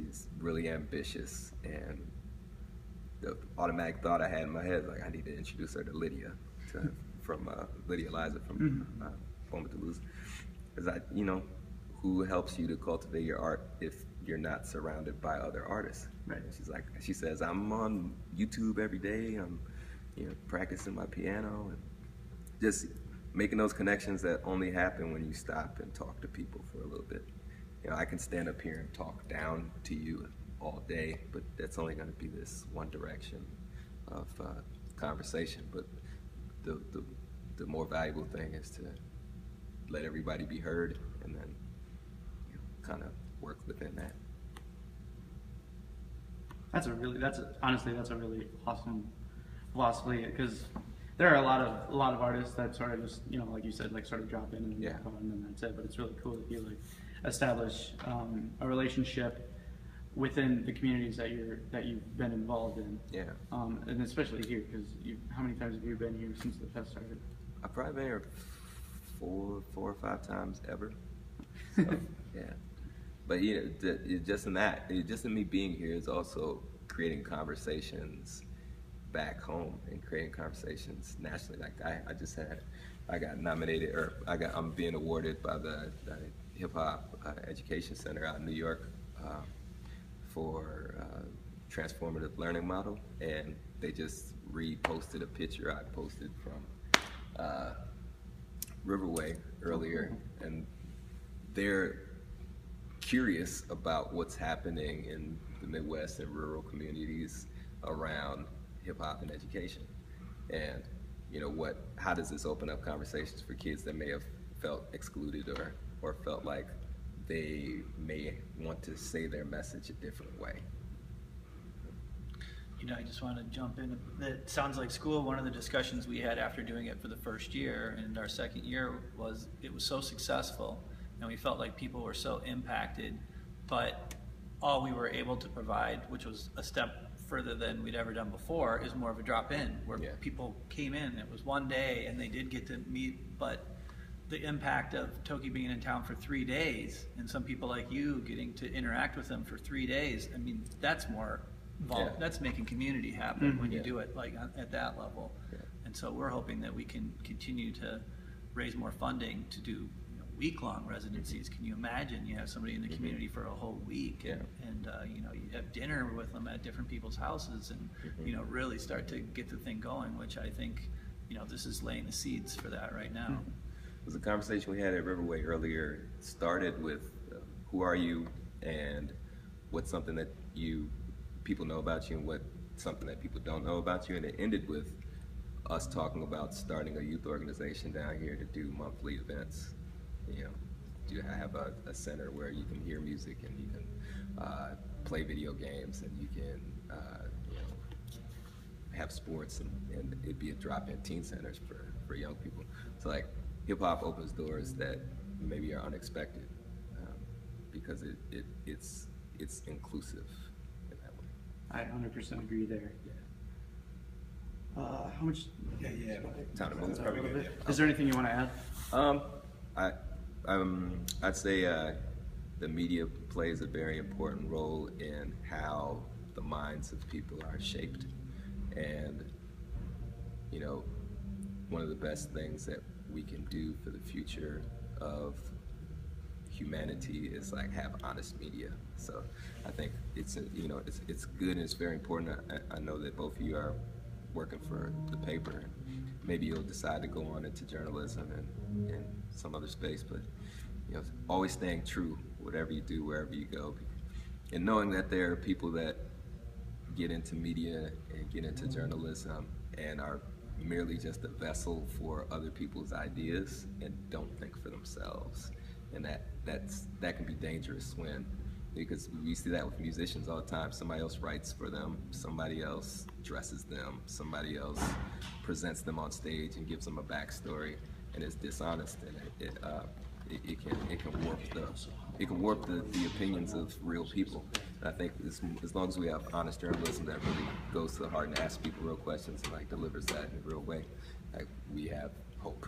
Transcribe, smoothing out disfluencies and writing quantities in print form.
she's really ambitious, and the automatic thought I had in my head, like, I need to introduce her to Lydia, from Lydia Liza from Boma Toulouse, because who helps you to cultivate your art if you're not surrounded by other artists? Right. She says, I'm on YouTube every day. I'm, practicing my piano, and just making those connections that only happen when you stop and talk to people for a little bit. I can stand up here and talk down to you all day, but that's only going to be this one direction of conversation. But the more valuable thing is to let everybody be heard, and then kind of work within that. Honestly, that's a really awesome philosophy, because there are a lot of artists that sort of just, like you said, like sort of drop in and walk on, and then that's it. But it's really cool that you like establish a relationship within the communities that you've been involved in. Yeah. And especially here, because how many times have you been here since the fest started? I've probably been here four or five times ever. So, yeah. But just in me being here is also creating conversations back home and creating conversations nationally. Like I got nominated, or I'm being awarded by the Hip Hop Education Center out in New York for transformative learning model, and they just reposted a picture I posted from Riverway earlier, and they're curious about what's happening in the Midwest and rural communities around hip hop and education, and how does this open up conversations for kids that may have felt excluded or felt like they may want to say their message a different way. I just want to jump in. It sounds like school. One of the discussions we had after doing it for the first year and our second year was it was so successful, and we felt like people were so impacted, but all we were able to provide, which was a step further than we'd ever done before, is more of a drop-in, where people came in. It was one day, and they did get to meet, but the impact of Toki being in town for 3 days, and some people like you getting to interact with them for 3 days, I mean, that's more involved. That's making community happen when you do it like at that level. And so we're hoping that we can continue to raise more funding to do week-long residencies. Can you imagine you have somebody in the community for a whole week, and you have dinner with them at different people's houses, and really start to get the thing going, which I think this is laying the seeds for that right now. It was a conversation we had at Riverway earlier. It started with who are you, and what's something that people know about you, and what's something that people don't know about you, and it ended with us talking about starting a youth organization down here to do monthly events. To have a center where you can hear music, and you can play video games, and you can have sports, and it'd be a drop-in teen centers for young people. So like hip-hop opens doors that maybe are unexpected, because it's inclusive in that way. I 100% agree there. How much? Time to move. Probably good. Is there anything you want to add? I'd say the media plays a very important role in how the minds of people are shaped, and one of the best things that we can do for the future of humanity is like have honest media. So I think it's good, and it's very important. I know that both of you are working for the paper. Maybe you'll decide to go on into journalism and some other space, but always staying true, whatever you do, wherever you go, and knowing that there are people that get into media and get into journalism and are merely just a vessel for other people's ideas and don't think for themselves, and that can be dangerous because we see that with musicians all the time. Somebody else writes for them, somebody else dresses them, somebody else presents them on stage and gives them a backstory, and it's dishonest, and it can warp the opinions of real people. And I think as long as we have honest journalism that really goes to the heart and asks people real questions and like delivers that in a real way, like, we have hope.